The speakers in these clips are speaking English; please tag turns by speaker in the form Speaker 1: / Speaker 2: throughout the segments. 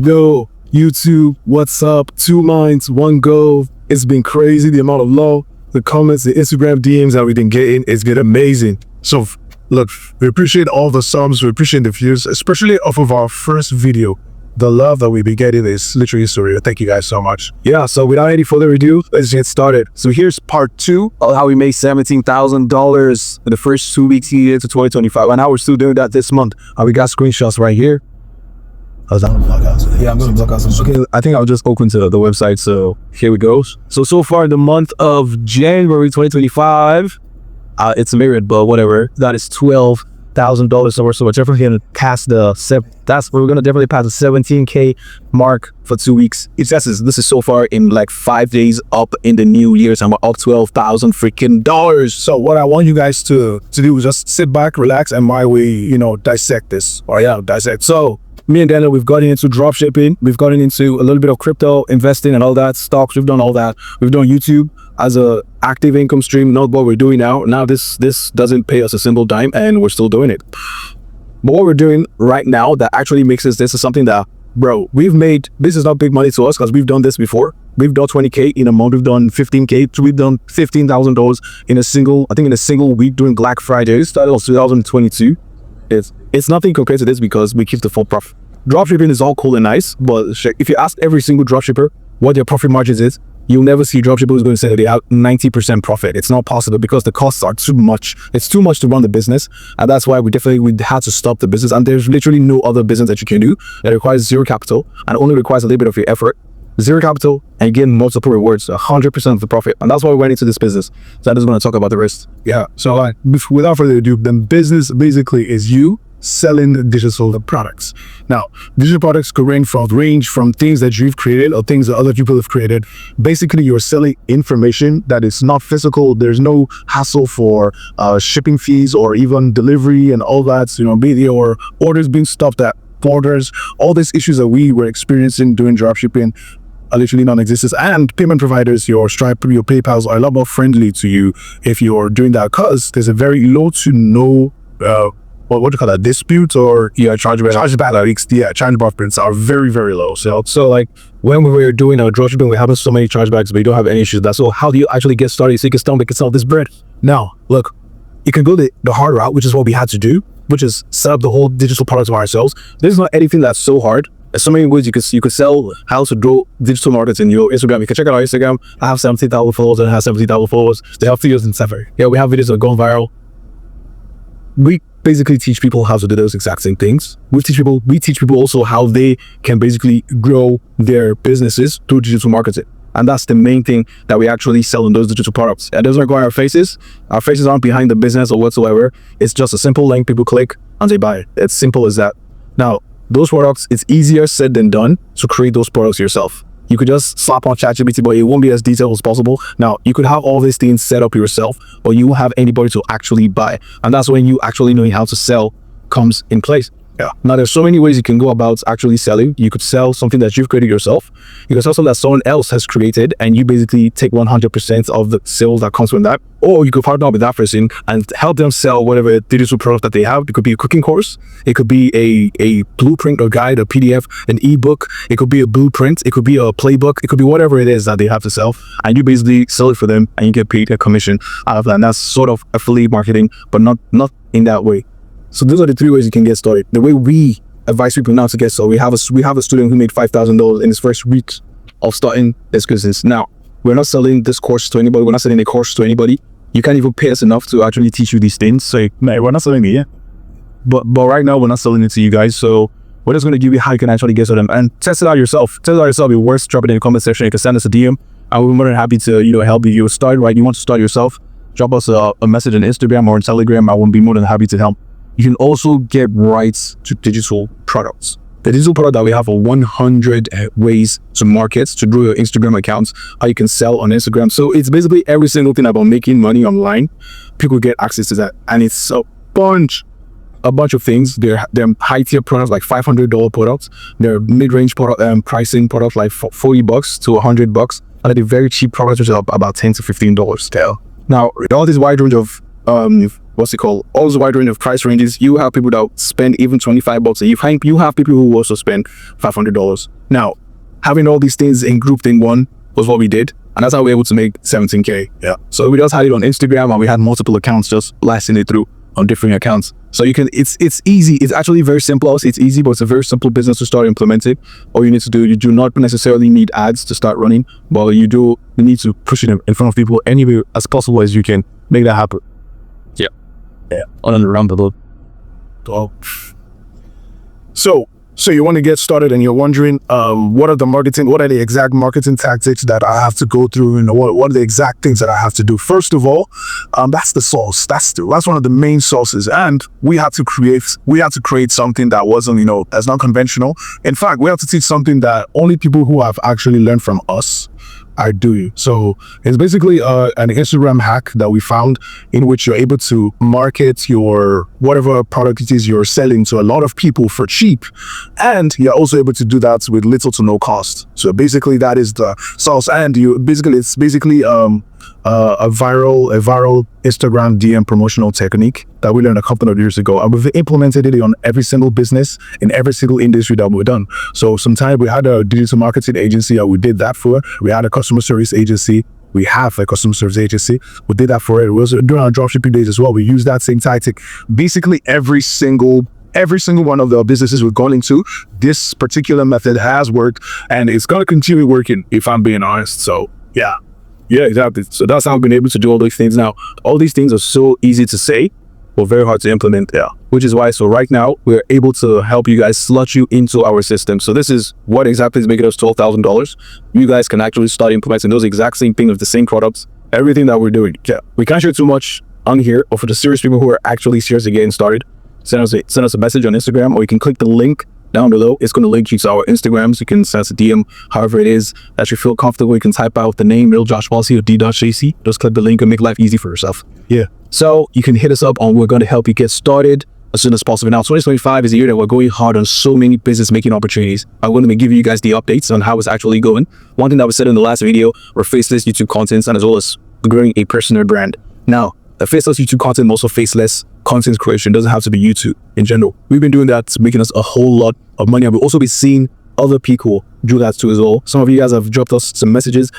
Speaker 1: Yo, YouTube, what's up? 2 minds, 1 goal. It's been crazy. The amount of love, the comments, the Instagram DMs that we've been getting, it's been amazing. So look, we appreciate all the subs, we appreciate the views, especially off of our first video. The love that we've been getting is literally surreal. Thank you guys so much. Yeah, so without any further ado, let's get started. So here's part 2 of how we made $17,000 in the first 2 weeks here to 2025. And now we're still doing that this month. We got screenshots right here. Yeah, I'm gonna block out some. Okay, I think I'll just open to the website. So here we go. So far in the month of January 2025, it's mirrored, but whatever. That is $12,000 somewhere. So we're definitely gonna pass we're gonna definitely pass the 17K mark for 2 weeks. This is so far in like 5 days up in the new year. So I'm up $12,000 freaking dollars. So what I want you guys to do is just sit back, relax, and while we dissect this. Dissect. So me and Daniel, we've gotten into drop shipping. We've gotten into a little bit of crypto investing and all that, stocks. We've done all that. We've done YouTube as a active income stream, not what we're doing now. Now this doesn't pay us a single dime, and we're still doing it. But what we're doing right now that actually makes this is something that, bro, this is not big money to us because we've done this before. We've done 20K in a month. We've done 15K. We've done $15,000 in a single week during Black Friday. It started in 2022. It's nothing compared to this because we keep the full profit. Dropshipping is all cool and nice, but if you ask every single dropshipper what their profit margins is, you'll never see a dropshipper who's going to say that they have 90% profit. It's not possible because the costs are too much. It's too much to run the business, and that's why we had to stop the business. And there's literally no other business that you can do that requires zero capital and only requires a little bit of your effort. Zero capital and getting multiple rewards, 100% of the profit. And that's why we went into this business. So I'm just going to talk about the rest. Yeah. So without further ado, then business basically is you selling digital products. Now, digital products could range from things that you've created or things that other people have created. Basically, you're selling information that is not physical. There's no hassle for shipping fees or even delivery and all that. Be or orders being stopped at borders. All these issues that we were experiencing doing dropshipping are literally non-existent, and payment providers, your Stripe, your PayPals, are a lot more friendly to you if you're doing that, because there's a very low to no what do you call that, dispute or chargeback rates are very, very low. So like when we were doing our dropshipping, we have so many chargebacks, but you don't have any issues. So how do you actually get started so you can sell this bread? Now look, you can go the hard route, which is what we had to do, which is set up the whole digital products by ourselves. There's not anything that's so hard. There's so many ways you could sell how to do digital marketing in your Instagram. You can check out our Instagram. I have 17,000 followers and I have 17,000 followers. They have videos in 7. Yeah, we have videos that are going viral. We basically teach people how to do those exact same things. We teach people also how they can basically grow their businesses through digital marketing. And that's the main thing that we actually sell in those digital products. It doesn't require our faces. Our faces aren't behind the business or whatsoever. It's just a simple link people click and they buy it. It's simple as that. Now, those products, it's easier said than done to create those products yourself. You could just slap on ChatGPT, but it won't be as detailed as possible. Now, you could have all these things set up yourself, but you won't have anybody to actually buy. And that's when you actually knowing how to sell comes in place. Yeah. Now, there's so many ways you can go about actually selling. You could sell something that you've created yourself. You can sell something that someone else has created, and you basically take 100% of the sales that comes from that. Or you could partner up with that person and help them sell whatever digital product that they have. It could be a cooking course. It could be a blueprint or guide, a PDF, an ebook. It could be a blueprint. It could be a playbook. It could be whatever it is that they have to sell. And you basically sell it for them and you get paid a commission out of that. And that's sort of affiliate marketing, but not in that way. So those are the 3 ways you can get started. The way we advise people now to get started, we have a student who made $5,000 in his first week of starting this business. Now, we're not selling this course to anybody. We're not selling a course to anybody. You can't even pay us enough to actually teach you these things. So, we're not selling it yet. But right now, we're not selling it to you guys. So we're just going to give you how you can actually get started and test it out yourself. Test it out yourself. Your worst, drop it in the comment section. You can send us a DM. And we're more than happy to help you start, right? You want to start yourself, drop us a message on Instagram or on Telegram. I will be more than happy to help. You can also get rights to digital products. The digital product that we have are 100 ways to market, to grow your Instagram accounts, how you can sell on Instagram. So it's basically every single thing about making money online. People get access to that. And it's a bunch of things. They're high tier products like $500 products. They're mid-range product pricing products like $40 to $100. And they're very cheap products, which are about $10 to $15 still. Now, with all this wide range of
Speaker 2: what's it called, all the wide range of price ranges. You have people that spend even $25 you have people who also spend $500. Now, having all these things in grouped in one was what we did, and that's how we were able to make 17K. Yeah. So we just had it on Instagram, and we had multiple accounts just blasting it through on different accounts. So you can, it's easy. It's actually very simple. It's easy, but it's a very simple business to start implementing. All you need to do, you do not necessarily need ads to start running, but you need to push it in front of people anywhere as possible as you can. Make that happen. Yeah. On and around the globe.
Speaker 1: So you want to get started and you're wondering, what are the exact marketing tactics that I have to go through, and what are the exact things that I have to do? First of all, that's the source. That's one of the main sources. And we had to create something that wasn't, that's not conventional. In fact, we have to teach something that only people who have actually learned from us are doing. So it's basically an Instagram hack that we found, in which you're able to market your whatever product it is you're selling to a lot of people for cheap, and you're also able to do that with little to no cost. So basically that is the source, and it's basically a viral Instagram DM promotional technique that we learned a couple of years ago, and we've implemented it on every single business in every single industry that we've done. So sometime we had a digital marketing agency that we did that for. We had a customer service agency. We have a customer service agency. We did that for it. We also during our dropshipping days as well. We used that same tactic. Basically every single one of the businesses we've gone into, this particular method has worked, and it's going to continue working, if I'm being honest. So yeah, exactly. So that's how I've been able to do all these things. Now, all these things are so easy to say, but very hard to implement. Yeah. Which is why, so right now, we're able to help you guys slot you into our system. So this is what exactly is making us $12,000. You guys can actually start implementing those exact same things with the same products, everything that we're doing. Yeah. We can't share too much on here, or for the serious people who are actually seriously getting started, send us a message on Instagram, or you can click the link down below. It's going to link you to our Instagrams. You can send us a DM, however it is that you feel comfortable. You can type out the name, Real Josh Policy or D.JC. Just click the link and make life easy for yourself. Yeah. So you can hit us up on, we're going to help you get started as soon as possible. Now, 2025 is a year that we're going hard on so many business making opportunities. I'm going to be giving you guys the updates on how it's actually going. One thing that was said in the last video were faceless YouTube contents, and as well as growing a personal brand. Now, the faceless YouTube content, also faceless content creation, doesn't have to be YouTube in general. We've been doing that, making us a whole lot of money, and we'll also be seeing other people do that too as well. Some of you guys have dropped us some messages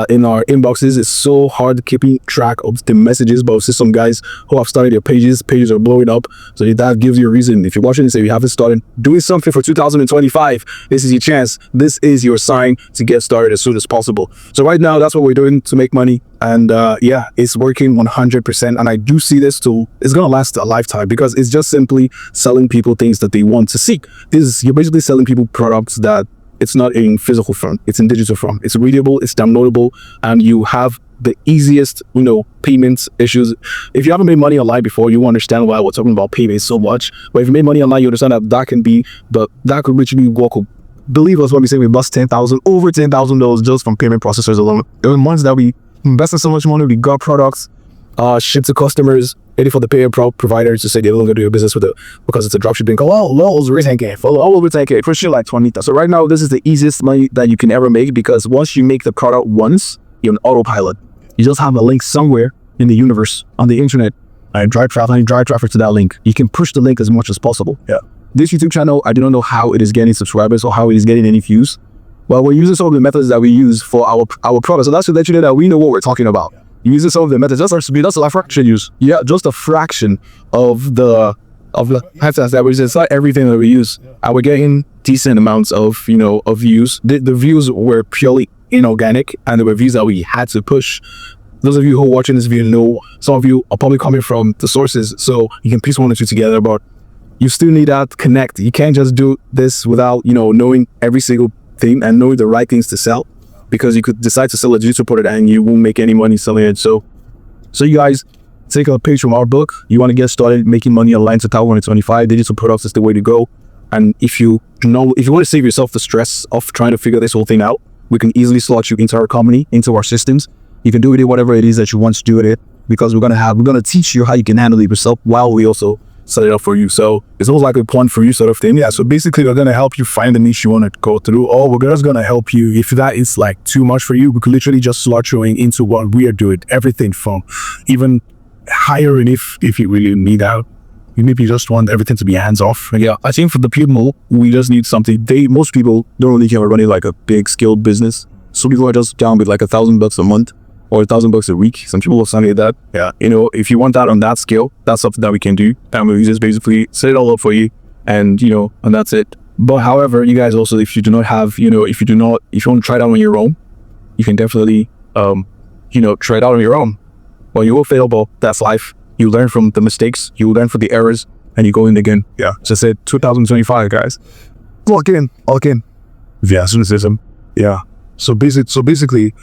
Speaker 1: in our inboxes. It's so hard keeping track of the messages, but we see some guys who have started their pages are blowing up. So that gives you a reason. If you're watching this and you haven't started doing something for 2025, this is your chance. This is your sign to get started as soon as possible. So right now, that's what we're doing to make money, and yeah, it's working 100%. And I do see this tool, it's gonna last a lifetime, because it's just simply selling people things that they want to see. You're basically selling people products that it's not in physical form, it's in digital form. It's readable, it's downloadable, and you have the easiest, payments issues. If you haven't made money online before, you understand why we're talking about payments so much. But if you made money online, you understand that that could literally walk up. Believe us when we say we bust over $10,000 just from payment processors alone. There were months that we invested so much money, we got products, shipped to customers, ready for the payment providers to say they're going to do your business with it because it's a dropshipping. Lowell's retain K, follow retain K, for sure, like 20. So right now, this is the easiest money that you can ever make, because once you make the product once, you're an autopilot. You just have a link somewhere in the universe, on the internet, and drive traffic to that link. You can push the link as much as possible. Yeah. This YouTube channel, I do not know how it is getting subscribers or how it is getting any views. Well, we're using some of the methods that we use for our products. So that's to let you know that we know what we're talking about. Using some of the methods, that's a fraction use. Yeah, just a fraction of the methods that we use. It's not everything that we use. And we're getting decent amounts of views. The views were purely inorganic, and there were views that we had to push. Those of you who are watching this video know some of you are probably coming from the sources, so you can piece one or two together, but you still need that connect. You can't just do this without knowing every single thing and knowing the right things to sell, because you could decide to sell a digital product and you won't make any money selling it. So you guys take a page from our book. You want to get started making money online to 2025, digital products is the way to go. And if you want to save yourself the stress of trying to figure this whole thing out, we can easily slot you into our company, into our systems. You can do with it whatever it is that you want to do with it, because we're gonna teach you how you can handle it yourself while we also set it up for you. So it's almost like a plan for you sort of thing. Yeah, so basically we're gonna help you find the niche you want to go through, or we're just gonna help you if that is like too much for you. We could literally just slot you into what we are doing, everything from even hiring if you really need out. Maybe you just want everything to be hands off.
Speaker 2: Yeah, I think for the people, we just need something. Most people don't really care about running like a big scaled business. Some people are just down with like $1,000 a month or $1,000 a week. Some people will something like that. Yeah, you know, if you want that on that scale, that's something that we can do. And we just basically set it all up for you, and you know, and that's it. But however, you guys also, if you do not have, you know, if you want to try it out on your own, you can definitely, you know, try it out on your own. Well, you will fail, but that's life. You learn from the mistakes, you learn from the errors, and you go in again. Yeah, just said 2025, guys.
Speaker 1: Lock in. Yeah, cynicism. Yeah. So basically,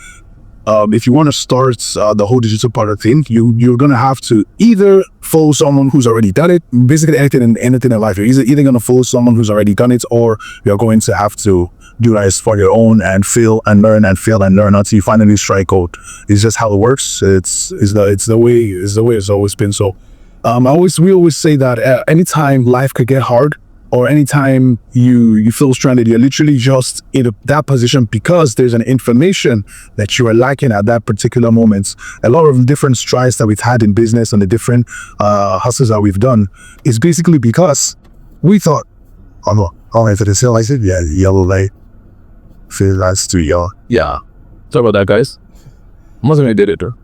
Speaker 1: if you want to start the whole digital product thing, you're gonna have to either follow someone who's already done it. Basically, anything in life, you're either gonna follow someone who's already done it, or you're going to have to do that for your own and fail and learn until you finally strike gold. It's just how it works. It's the way it's always been. So we always say that anytime life could get hard, or anytime you feel stranded, you're literally just in that position because there's an information that you are lacking at that particular moment. A lot of different strides that we've had in business and the different hustles that we've done is basically because we thought, if it is still, I said, yeah, yellow light. Feel that's too yellow.
Speaker 2: Yeah. Sorry about that, guys. I'm not gonna did it, or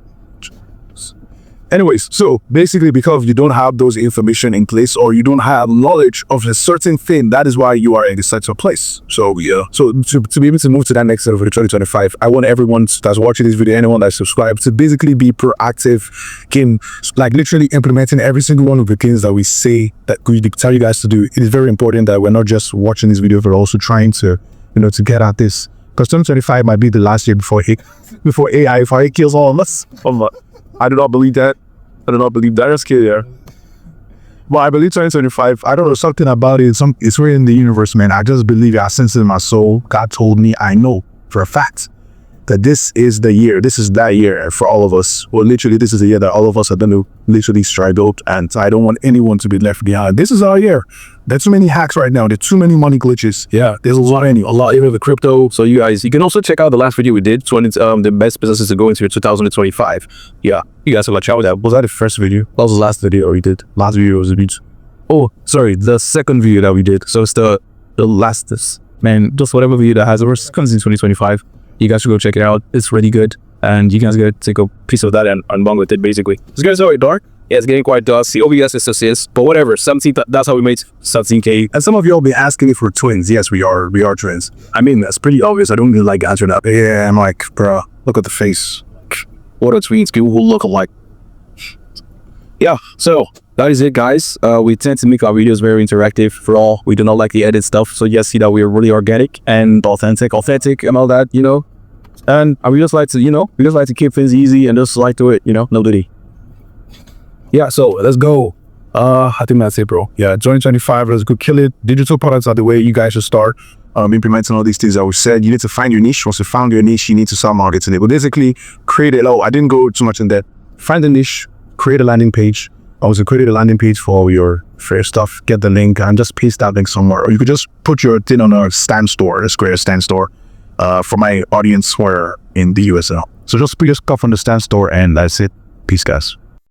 Speaker 1: anyways, so basically because you don't have those information in place, or you don't have knowledge of a certain thing, that is why you are in a certain place. So yeah, so to be able to move to that next level for 2025, I want everyone that's watching this video, anyone that's subscribed, to basically be proactive in like literally implementing every single one of the things that we say, that we tell you guys to do. It is very important that we're not just watching this video, but also trying to, you know, to get at this, because 2025 might be the last year before AI kills all of us. I do not believe that. That's scary there. But I believe 2025, I don't know, something about it. It's really in the universe, man. I just believe it. I sense it in my soul. God told me, I know for a fact that this is the year. This is that year for all of us. Well, literally, this is the year that all of us are going to literally stride out. And I don't want anyone to be left behind. This is our year. There's too many hacks right now. There's too many money glitches.
Speaker 2: Yeah, there's a lot even the crypto. So you guys, you can also check out the last video we did. So it's the best businesses to go into 2025. Yeah, you guys will watch out with that.
Speaker 1: Was that the first video?
Speaker 2: That was the last video we did.
Speaker 1: Last video was a bit.
Speaker 2: Oh, sorry, the second video that we did. So it's the lastest, man. Just whatever video that has worse comes in 2025. You guys should go check it out. It's really good, and you guys gotta take a piece of that and run with it. Basically, it's getting so dark. Yeah, it's getting quite dusty. OBS is assist, but whatever. 17. That's how we made 17K.
Speaker 1: And some of y'all be asking if we're twins. Yes, we are. We are twins. I mean, that's pretty obvious. I don't really like answering that. Yeah, I'm like, bro, look at the face.
Speaker 2: What are twins? People will look alike. Yeah. So that is it, guys. We tend to make our videos very interactive for all. We do not like the edit stuff, so you see that we are really organic and authentic and all that, you know. And we just like to, you know, keep things easy and just like to it, you know, no duty.
Speaker 1: Yeah, so let's go. I think that's it, bro. Yeah, 2025, let's go kill it. Digital products are the way you guys should start implementing all these things that we said. You need to find your niche. Once you found your niche, you need to start marketing it. But basically, create it. Oh, I didn't go too much in that. Find a niche, create a landing page. Also, create a landing page for your fair stuff. Get the link and just paste that link somewhere. Or you could just put your thing on a stand store. Let's create a stand store for my audience who are in the US now. So just cuff on the stand store, and that's it. Peace, guys.